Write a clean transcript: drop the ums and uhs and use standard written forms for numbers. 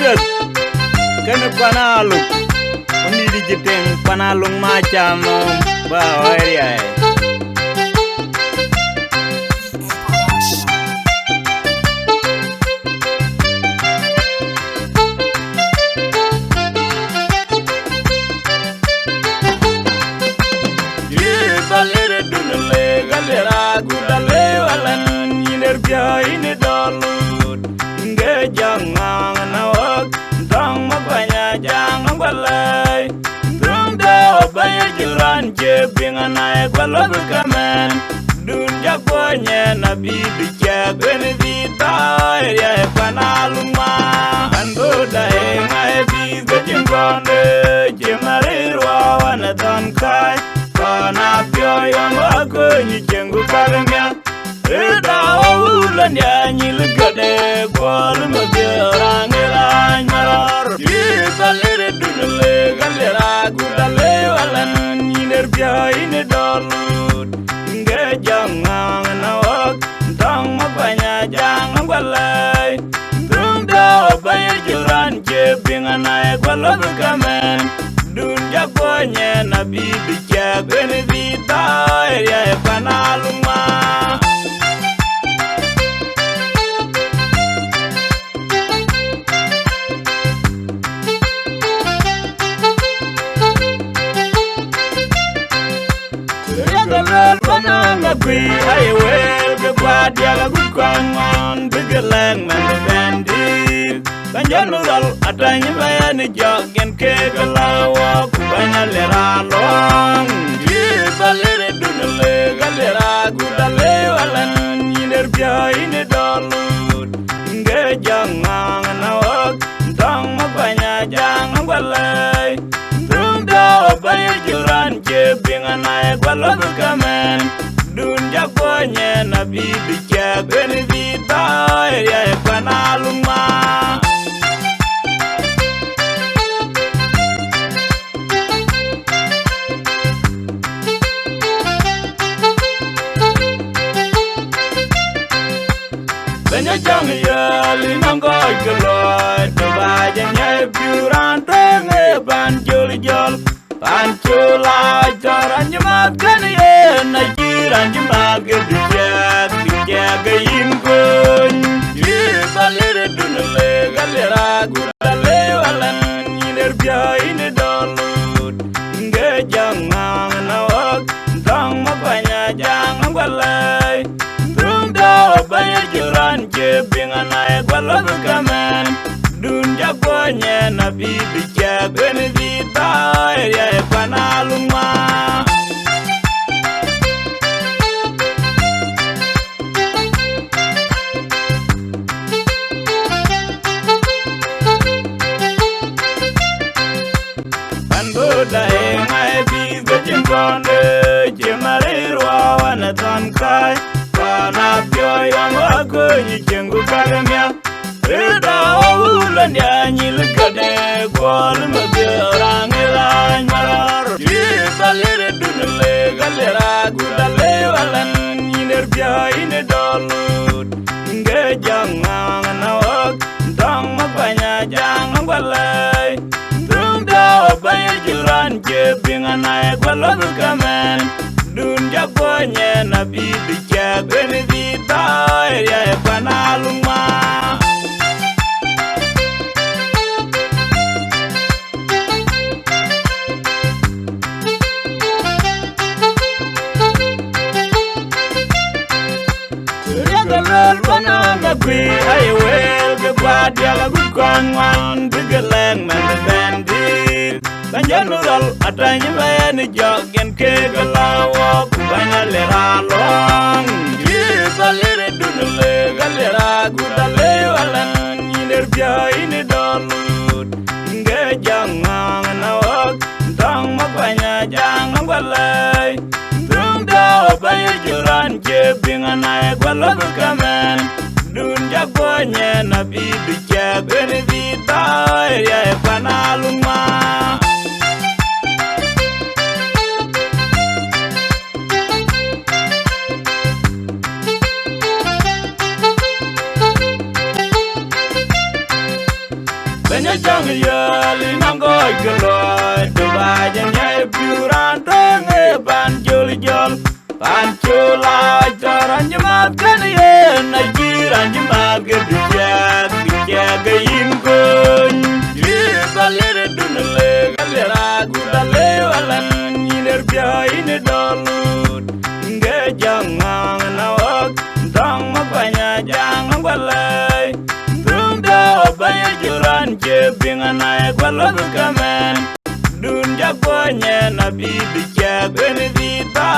Judas kene panalu undi di jiteng panalung macam bawaria balere dunle galera gudale walan yiner bia ine dolut nge jangang nawak dang mabanya jangang balai dum da baya jiran je binganai balor kamen dun jagonya nabi bicha benedi tai ya panaluma ando dai ngai bi gejimgonde jemarirwa wana dan kai na pyo yang aku ni cenggu karnya eda ulan ya ni legade kwal magyarang elan maror di balere dunle galera gudale walan ni nerbia ine dolut nge jangang nawak dang mabanya jangang balai dum da bayar juran je binganai kwalor kamen dun jagonya nabi bicha benedita ya panaluma regalal pananga bi ay wel be gwadia la gukwangon bigelang man bendi kanjanural atany bayani jogen ke galawa kubanya leralong di balere dunle galera gudale walan yiner bia ine dolut nge jangang nawak dang mabanya jangang balai dum da bayar juran je binganai balor kamen dun jagonya nabi bicha benedita ya panaluma jang yali nangoy gloy to bajanya puran tenge banjul jol panchula jaran jemat kan ye na jiran jemat gedjak dijak ingkun di balere dunle galera gudale walan yiner bia ine dolut nge jangang nawak dang mabanya jangang balai bayar juran je binganai balor kamen dun jagonya nabi bicha benedita ya panaluma ando dai ngai bi gejimgonde jemarirwa wana tankai na pyo yang aku ni cenggu karnya eda ulan ya ni legade kwal magyarang elan maror di balere dunle galera gudale walan ni nerbia ine dolut nge jangang nawak dang mabanya jangang balai dum da bayar juran je binganai kwalor kamen dun jagonya nabi bicha benedita ya panaluma regalal pananga bi ay wel be gwadia la gukwangon bigelang man bendi kanjanural atany bayani jogen ke galawa kubanya leralong di balere dunle galera gudale walan yiner bia ine dolut nge jangang nawak dang mabanya jangang balai dum da bayar juran je binganai balor kamen dun jagonya nabi bicha benedita ya panaluma Banya jang yali nango galoy to baja nyai puran tenge ban jol jol ban chola jaran jamat kan ye na jiran jamat ke dijag yin kun ji balere dunle galera gudale walan yiner bia ine dolut nge jang na wak dang mabanya jang balai banya juran je bingana e kwalo kamen dun jagonye na bibi je beni di ba